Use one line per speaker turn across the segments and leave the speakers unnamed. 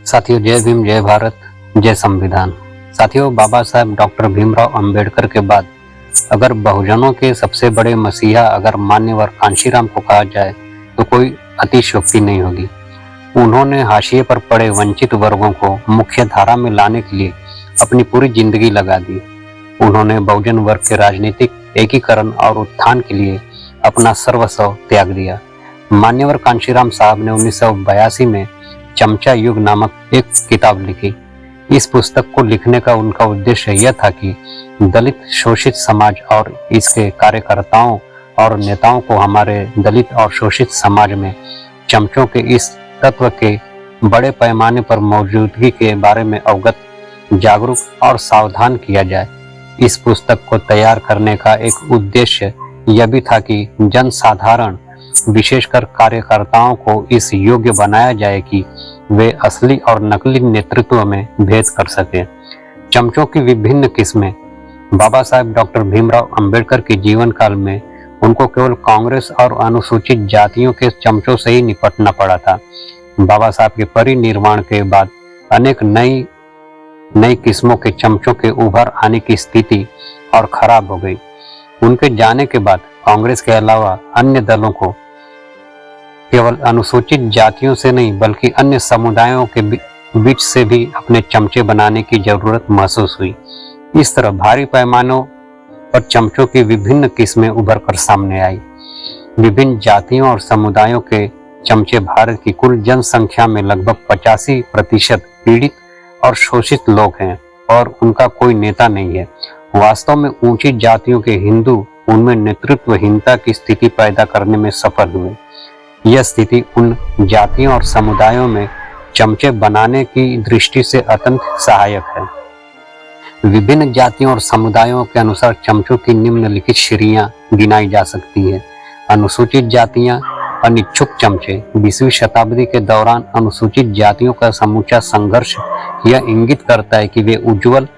साथियों, जय भीम, जय भारत, जय संविधान। साथियों, बाबा साहेब डॉक्टर भीमराव अंबेडकर के बाद अगर बहुजनों के सबसे बड़े मसीहा अगर मान्यवर कांशीराम को कहा जाए तो कोई अतिशयोक्ति नहीं होगी। उन्होंने हाशिए पर पड़े वंचित वर्गों को मुख्य धारा में लाने के लिए अपनी पूरी जिंदगी लगा दी। उन्होंने बहुजन वर्ग के राजनीतिक एकीकरण और उत्थान के लिए अपना सर्वस्व त्याग दिया। मान्यवर कांशीराम साहब ने 1982 में चमचा युग नामक एक किताब लिखी। इस पुस्तक को लिखने का उनका उद्देश्य यह था कि दलित शोषित समाज और इसके कार्यकर्ताओं और नेताओं को हमारे दलित और शोषित समाज में चमचों के इस तत्व के बड़े पैमाने पर मौजूदगी के बारे में अवगत, जागरूक और सावधान किया जाए। इस पुस्तक को तैयार करने का एक उद्देश्य यह भी था कि जन साधारण विशेषकर कार्यकर्ताओं को इस योग्य बनाया जाए कि वे असली और नकली नेतृत्व में भेद कर सके। चमचों की विभिन्न किस्में। बाबा साहेब डॉक्टर भीमराव अंबेडकर के जीवन काल में उनको केवल कांग्रेस और अनुसूचित जातियों के चमचों से ही निपटना पड़ा था। बाबा साहब के परिनिर्वाण के बाद अनेक नई किस्मों के चमचों के उभर आने की स्थिति और खराब हो गई। उनके जाने के बाद कांग्रेस के अलावा अन्य दलों को केवल अनुसूचित जातियों से नहीं बल्कि अन्य समुदायों के बीच से भी अपने चमचे बनाने की जरूरत महसूस हुई। इस तरह भारी पैमानों पर चमचों की विभिन्न किस्में उभर कर सामने आई। विभिन्न जातियों और समुदायों के चमचे भारत की कुल जनसंख्या में लगभग 85% पीड़ित और शोषित लोग हैं और उनका कोई नेता नहीं है। वास्तव में ऊंची जातियों के हिंदू उनमें नेतृत्वहीनता की स्थिति पैदा करने में सफल हुए। यह स्थिति उन जातियों और समुदायों में चमचे बनाने की दृष्टि से अत्यंत सहायक है। विभिन्न जातियों और समुदायों के अनुसार चमचों की निम्नलिखित श्रेणियां गिनाई जा सकती है। अनुसूचित जातियां, अनिच्छुक चमचे। 20वीं शताब्दी के दौरान अनुसूचित जातियों का समूचा संघर्ष यह इंगित करता है कि वे उज्जवल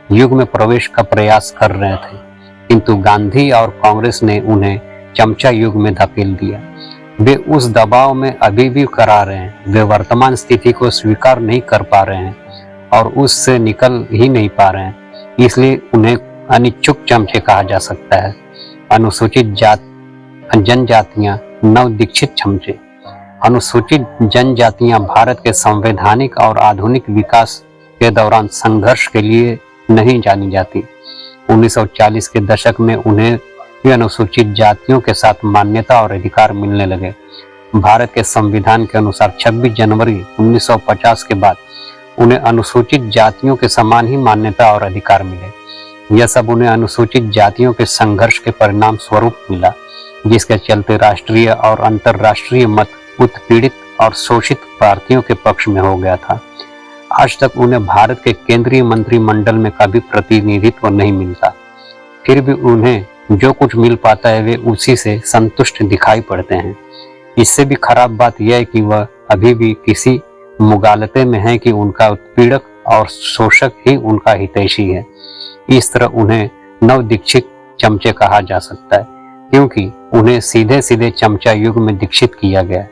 युग में प्रवेश का प्रयास कर रहे थे, किंतु गांधी और कांग्रेस ने उन्हें चमचा युग में धकेल दिया। वे उस दबाव में अभी भी करा रहे हैं। वे वर्तमान स्थिति को स्वीकार नहीं कर पा रहे हैं और उससे निकल ही नहीं पा रहे हैं, इसलिए उन्हें अनिच्छुक चमचे कहा जा सकता है। अनुसूचित जनजातियां, नवदीक्षित चमचे। अनुसूचित जनजातियां भारत के संवैधानिक और आधुनिक विकास के दौरान संघर्ष के लिए नहीं जानी जाती। 1940 के दशक में उन्हें भी अनुसूचित जातियों के साथ मान्यता और अधिकार मिलने लगे। भारत के संविधान के अनुसार 26 जनवरी 1950 के बाद उन्हें अनुसूचित जातियों के समान ही मान्यता और अधिकार मिले। यह सब उन्हें अनुसूचित जातियों के संघर्ष के परिणाम स्वरूप मिला, जिसके चलते राष्ट्रीय और अंतर्राष्ट्रीय मत उत्पीड़ित और शोषित भारतीयों के पक्ष में हो गया था। आज तक उन्हें भारत के केंद्रीय मंत्रिमंडल में कभी प्रतिनिधित्व नहीं मिलता। फिर भी उन्हें जो कुछ मिल पाता है वे उसी से संतुष्ट दिखाई पड़ते हैं। इससे भी खराब बात यह है कि वह अभी भी किसी मुगालते में है कि उनका उत्पीड़क और शोषक ही उनका हितैषी है। इस तरह उन्हें नवदीक्षित चमचे कहा जा सकता है, क्योंकि उन्हें सीधे सीधे चमचा युग में दीक्षित किया गया है।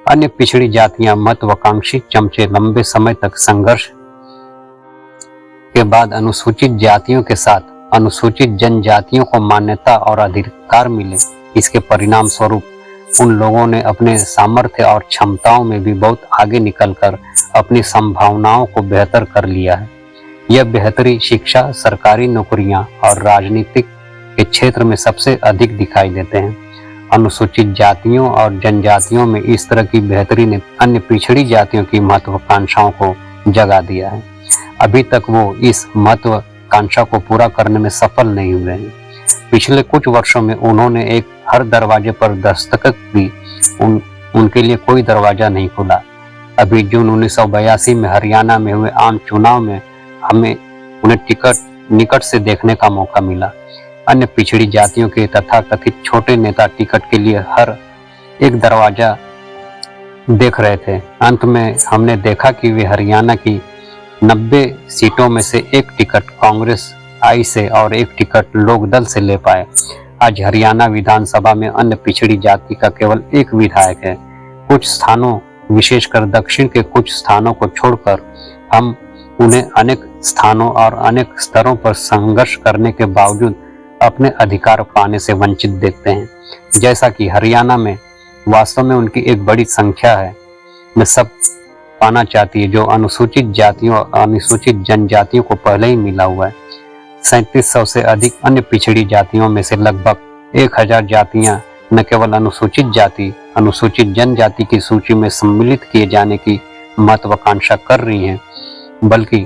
अन्य पिछड़ी जातियां, महत्वाकांक्षी चमचे लंबे समय तक संघर्ष के बाद अनुसूचित जातियों के साथ अनुसूचित जनजातियों को मान्यता और अधिकार मिले। इसके परिणाम स्वरूप उन लोगों ने अपने सामर्थ्य और क्षमताओं में भी बहुत आगे निकलकर अपनी संभावनाओं को बेहतर कर लिया है। यह बेहतरी शिक्षा, सरकारी नौकरियां और राजनीतिक के क्षेत्र में सबसे अधिक दिखाई देते हैं। अनुसूचित जातियों और जनजातियों में इस तरह की बेहतरी ने अन्य पिछड़ी जातियों की महत्वाकांक्षाओं को जगा दिया है। अभी तक वो इस महत्वाकांक्षा को पूरा करने में सफल नहीं हुए हैं। पिछले कुछ वर्षों में उन्होंने एक हर दरवाजे पर दस्तखत दी, उनके लिए कोई दरवाजा नहीं खुला। अभी जून 1982 में हरियाणा में हुए आम चुनाव में हमें उन्हें निकट से देखने का मौका मिला। अन्य पिछड़ी जातियों के तथाकथित छोटे नेता टिकट के लिए हर एक दरवाजा देख रहे थे। अंत में हमने देखा कि वे हरियाणा की 90 सीटों में से एक टिकट कांग्रेस आई से और एक टिकट लोकदल से ले पाए। आज हरियाणा विधानसभा में अन्य पिछड़ी जाति का केवल एक विधायक है। कुछ स्थानों, विशेषकर दक्षिण के कुछ स्थानों को छोड़कर हम उन्हें अनेक स्थानों और अनेक स्तरों पर संघर्ष करने के बावजूद अपने अधिकार पाने से वंचित देखते हैं। जैसा कि हरियाणा में वास्तव में उनकी एक बड़ी संख्या है, में सब पाना चाहती है जो अनुसूचित जातियों और अनुसूचित जनजातियों को पहले ही मिला हुआ है। 3700 से अधिक अन्य पिछड़ी जातियों में से लगभग 1000 जातियां न केवल अनुसूचित जाति, अनुसूचित जनजाति की सूची में सम्मिलित किए जाने की महत्वाकांक्षा कर रही हैं, बल्कि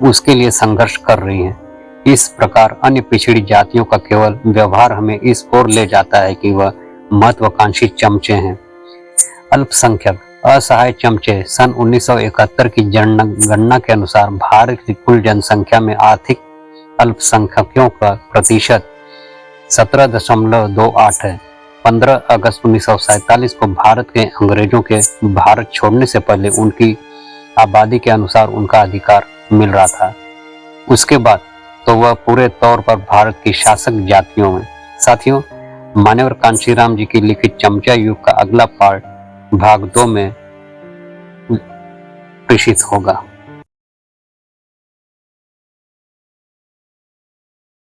उसके लिए संघर्ष कर रही हैं। इस प्रकार अन्य पिछड़ी जातियों का केवल व्यवहार हमें इस ओर ले जाता है कि वह महत्वाकांक्षी चमचे हैं। अल्पसंख्यक असहाय चमचे सन 1971 की जनगणना के अनुसार भारत की कुल जनसंख्या में आर्थिक अल्पसंख्यकों का प्रतिशत 17.28 है। 15 अगस्त 1947 को भारत के अंग्रेजों के भारत छोड़ने से पहले उनकी आबादी के अनुसार उनका अधिकार मिल रहा था। उसके बाद तो वह पूरे तौर पर भारत की शासक जातियों में। साथियों, मान्यवर कांशीराम जी की लिखित चमचा युग का अगला पार्ट भाग 2 में प्रेषित होगा।